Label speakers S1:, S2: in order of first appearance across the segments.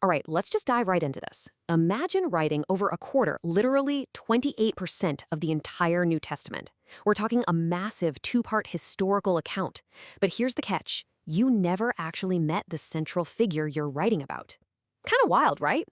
S1: All right, let's just dive right into this. Imagine writing over a quarter, literally 28% of the entire New Testament. We're talking a massive two-part historical account. But here's the catch. You never actually met the central figure you're writing about. Kind of wild, right?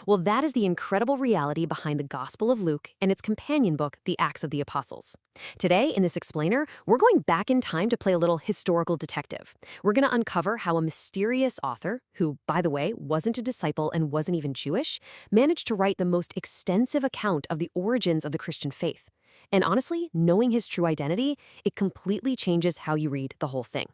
S1: Well, that is the incredible reality behind the Gospel of Luke and its companion book, The Acts of the Apostles. Today, in this explainer, we're going back in time to play a little historical detective. We're going to uncover how a mysterious author, who, by the way, wasn't a disciple and wasn't even Jewish, managed to write the most extensive account of the origins of the Christian faith. And honestly, knowing his true identity, it completely changes how you read the whole thing.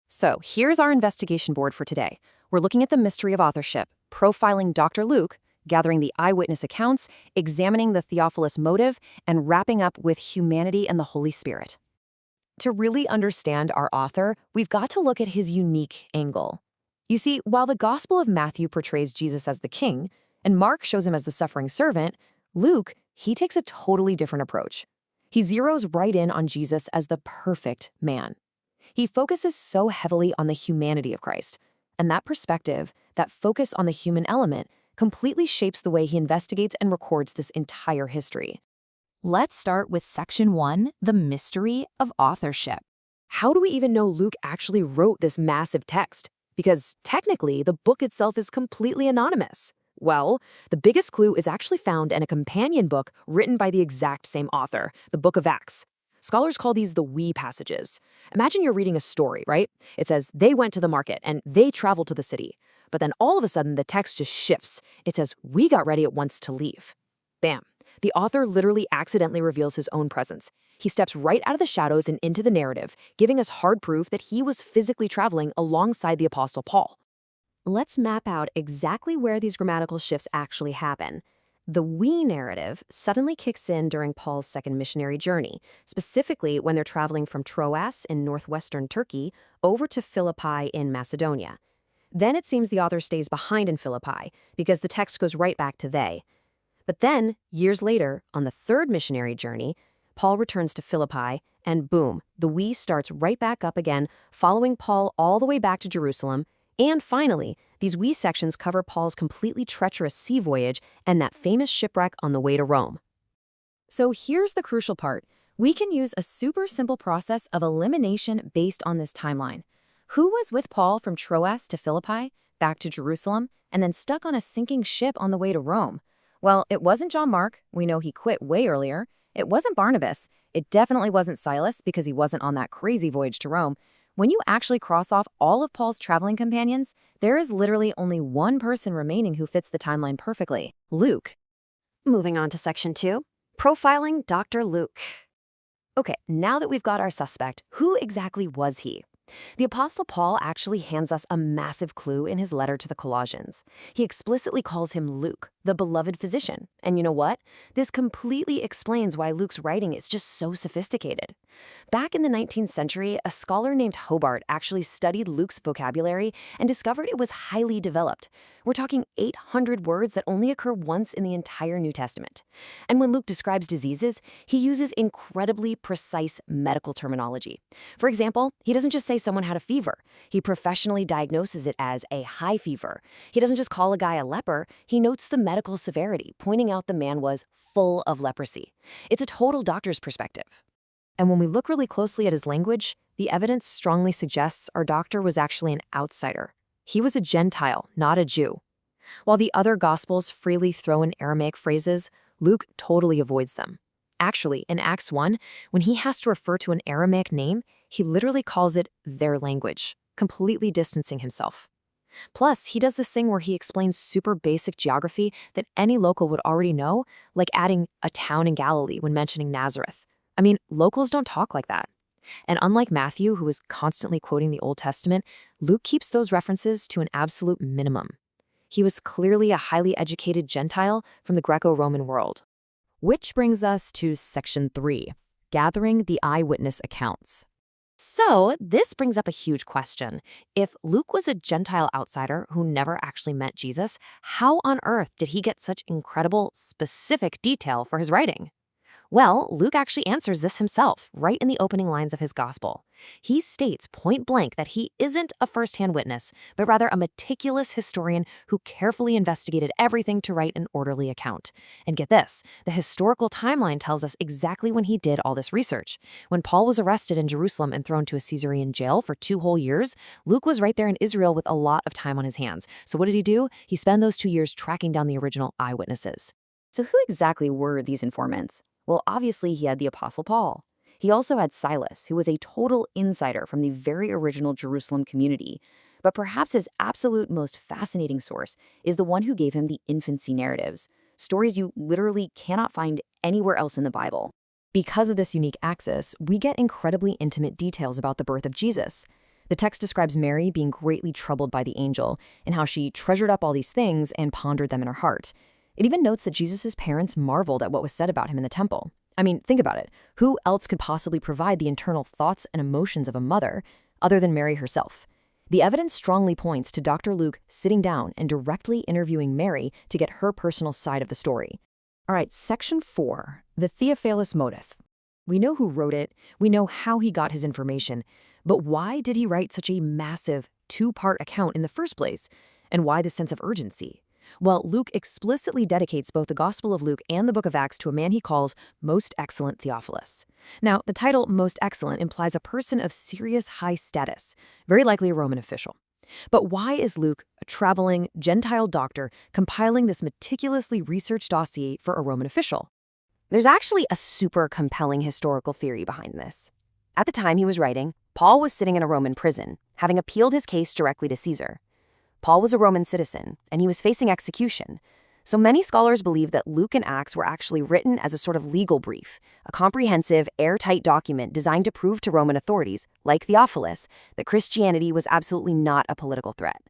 S1: So here's our investigation board for today. We're looking at the mystery of authorship, profiling Dr. Luke, gathering the eyewitness accounts, examining the Theophilus motive, and wrapping up with humanity and the Holy Spirit. To really understand our author, we've got to look at his unique angle. You see, while the Gospel of Matthew portrays Jesus as the king, and Mark shows him as the suffering servant, Luke, he takes a totally different approach. He zeroes right in on Jesus as the perfect man. He focuses so heavily on the humanity of Christ, and that perspective, that focus on the human element, completely shapes the way he investigates and records this entire history.
S2: Let's start with Section 1, the mystery of authorship.
S1: How do we even know Luke actually wrote this massive text? Because technically, the book itself is completely anonymous. Well, the biggest clue is actually found in a companion book written by the exact same author, the Book of Acts. Scholars call these the we passages. Imagine you're reading a story, right? It says, they went to the market and they traveled to the city. But then all of a sudden, the text just shifts. It says, we got ready at once to leave. Bam. The author literally accidentally reveals his own presence. He steps right out of the shadows and into the narrative, giving us hard proof that he was physically traveling alongside the Apostle Paul. Let's map out exactly where these grammatical shifts actually happen. The we narrative suddenly kicks in during Paul's second missionary journey, specifically when they're traveling from Troas in northwestern Turkey over to Philippi in Macedonia. Then it seems the author stays behind in Philippi because the text goes right back to they. But then, years later, on the third missionary journey, Paul returns to Philippi, and boom, the we starts right back up again, following Paul all the way back to Jerusalem. And finally, these we sections cover Paul's completely treacherous sea voyage and that famous shipwreck on the way to Rome. So here's the crucial part. We can use a super simple process of elimination based on this timeline. Who was with Paul from Troas to Philippi, back to Jerusalem, and then stuck on a sinking ship on the way to Rome? Well, it wasn't John Mark. We know he quit way earlier. It wasn't Barnabas. It definitely wasn't Silas because he wasn't on that crazy voyage to Rome. When you actually cross off all of Paul's traveling companions, there is literally only one person remaining who fits the timeline perfectly: Luke. Moving on to Section 2, profiling Dr. Luke. Okay, now that we've got our suspect, who exactly was he? The Apostle Paul actually hands us a massive clue in his letter to the Colossians. He explicitly calls him Luke, the beloved physician. And you know what? This completely explains why Luke's writing is just so sophisticated. Back in the 19th century, a scholar named Hobart actually studied Luke's vocabulary and discovered it was highly developed. We're talking 800 words that only occur once in the entire New Testament. And when Luke describes diseases, he uses incredibly precise medical terminology. For example, he doesn't just say someone had a fever. He professionally diagnoses it as a high fever. He doesn't just call a guy a leper. He notes the medical severity, pointing out the man was full of leprosy. It's a total doctor's perspective. And when we look really closely at his language, the evidence strongly suggests our doctor was actually an outsider. He was a Gentile, not a Jew. While the other Gospels freely throw in Aramaic phrases, Luke totally avoids them. Actually, in Acts 1, when he has to refer to an Aramaic name, he literally calls it their language, completely distancing himself. Plus, he does this thing where he explains super basic geography that any local would already know, like adding a town in Galilee when mentioning Nazareth. I mean, locals don't talk like that. And unlike Matthew, who is constantly quoting the Old Testament, Luke keeps those references to an absolute minimum. He was clearly a highly educated Gentile from the Greco-Roman world. Which brings us to Section 3, gathering the eyewitness accounts. So this brings up a huge question. If Luke was a Gentile outsider who never actually met Jesus, how on earth did he get such incredible, specific detail for his writing? Well, Luke actually answers this himself, right in the opening lines of his gospel. He states point blank that he isn't a first-hand witness, but rather a meticulous historian who carefully investigated everything to write an orderly account. And get this, the historical timeline tells us exactly when he did all this research. When Paul was arrested in Jerusalem and thrown to a Caesarean jail for 2 whole years, Luke was right there in Israel with a lot of time on his hands. So what did he do? He spent those 2 years tracking down the original eyewitnesses. So who exactly were these informants? Well, obviously he had the Apostle Paul. He also had Silas, who was a total insider from the very original Jerusalem community. But perhaps his absolute most fascinating source is the one who gave him the infancy narratives, stories you literally cannot find anywhere else in the Bible. Because of this unique access, we get incredibly intimate details about the birth of Jesus. The text describes Mary being greatly troubled by the angel and how she treasured up all these things and pondered them in her heart. It even notes that Jesus' parents marveled at what was said about him in the temple. I mean, think about it. Who else could possibly provide the internal thoughts and emotions of a mother other than Mary herself? The evidence strongly points to Dr. Luke sitting down and directly interviewing Mary to get her personal side of the story. All right, section 4, the Theophilus motive. We know who wrote it, we know how he got his information, but why did he write such a massive 2-part account in the first place? And why this sense of urgency? Well, Luke explicitly dedicates both the Gospel of Luke and the book of Acts to a man he calls Most Excellent Theophilus. Now, the title Most Excellent implies a person of serious high status, very likely a Roman official. But why is Luke, a traveling Gentile doctor, compiling this meticulously researched dossier for a Roman official? There's actually a super compelling historical theory behind this. At the time he was writing, Paul was sitting in a Roman prison, having appealed his case directly to Caesar. Paul was a Roman citizen, and he was facing execution. So many scholars believe that Luke and Acts were actually written as a sort of legal brief, a comprehensive, airtight document designed to prove to Roman authorities, like Theophilus, that Christianity was absolutely not a political threat.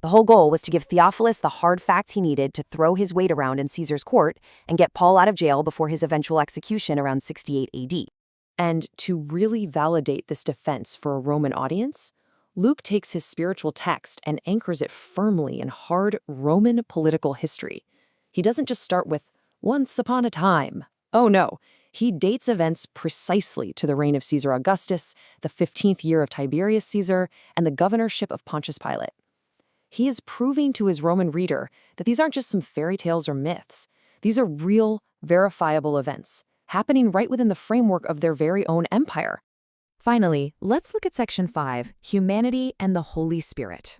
S1: The whole goal was to give Theophilus the hard facts he needed to throw his weight around in Caesar's court and get Paul out of jail before his eventual execution around 68 AD. And to really validate this defense for a Roman audience, Luke takes his spiritual text and anchors it firmly in hard Roman political history. He doesn't just start with, once upon a time. Oh no, he dates events precisely to the reign of Caesar Augustus, the 15th year of Tiberius Caesar, and the governorship of Pontius Pilate. He is proving to his Roman reader that these aren't just some fairy tales or myths. These are real, verifiable events, happening right within the framework of their very own empire. Finally, let's look at section 5, humanity and the Holy Spirit.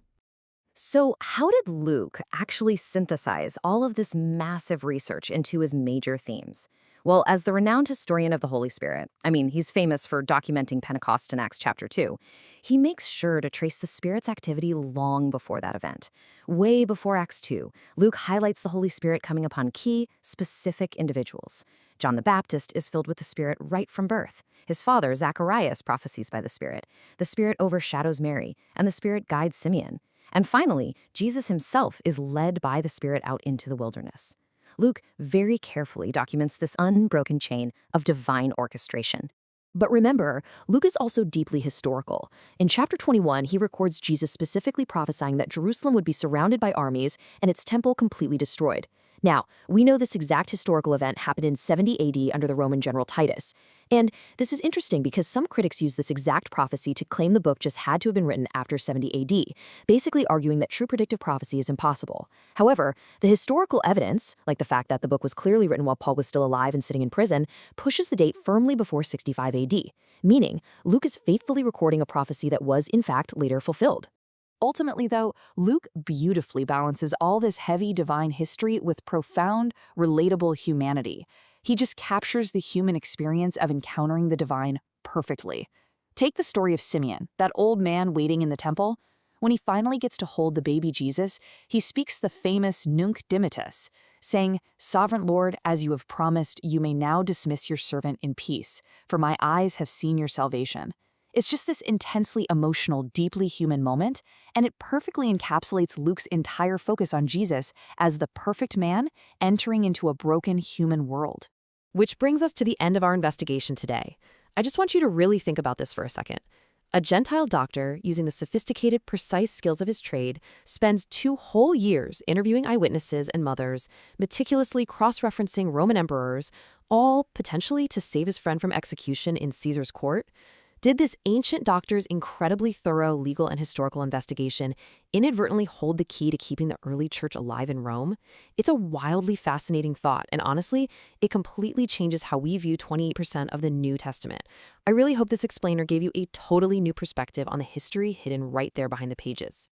S1: So how did Luke actually synthesize all of this massive research into his major themes? Well, as the renowned historian of the Holy Spirit, he's famous for documenting Pentecost in Acts chapter 2, he makes sure to trace the Spirit's activity long before that event. Way before Acts 2, Luke highlights the Holy Spirit coming upon key, specific individuals. John the Baptist is filled with the Spirit right from birth. His father, Zacharias, prophesies by the Spirit. The Spirit overshadows Mary, and the Spirit guides Simeon. And finally, Jesus himself is led by the Spirit out into the wilderness. Luke very carefully documents this unbroken chain of divine orchestration. But remember, Luke is also deeply historical. In chapter 21, he records Jesus specifically prophesying that Jerusalem would be surrounded by armies and its temple completely destroyed. Now, we know this exact historical event happened in 70 AD under the Roman general Titus. And this is interesting because some critics use this exact prophecy to claim the book just had to have been written after 70 AD, basically arguing that true predictive prophecy is impossible. However, the historical evidence, like the fact that the book was clearly written while Paul was still alive and sitting in prison, pushes the date firmly before 65 AD, meaning Luke is faithfully recording a prophecy that was, in fact, later fulfilled. Ultimately, though, Luke beautifully balances all this heavy divine history with profound, relatable humanity. He just captures the human experience of encountering the divine perfectly. Take the story of Simeon, that old man waiting in the temple. When he finally gets to hold the baby Jesus, he speaks the famous Nunc Dimittis, saying, "Sovereign Lord, as you have promised, you may now dismiss your servant in peace, for my eyes have seen your salvation." It's just this intensely emotional, deeply human moment, and it perfectly encapsulates Luke's entire focus on Jesus as the perfect man entering into a broken human world. Which brings us to the end of our investigation today. I just want you to really think about this for a second. A Gentile doctor, using the sophisticated, precise skills of his trade, spends 2 whole years interviewing eyewitnesses and mothers, meticulously cross-referencing Roman emperors, all potentially to save his friend from execution in Caesar's court. Did this ancient doctor's incredibly thorough legal and historical investigation inadvertently hold the key to keeping the early church alive in Rome? It's a wildly fascinating thought, and honestly, it completely changes how we view 28% of the New Testament. I really hope this explainer gave you a totally new perspective on the history hidden right there behind the pages.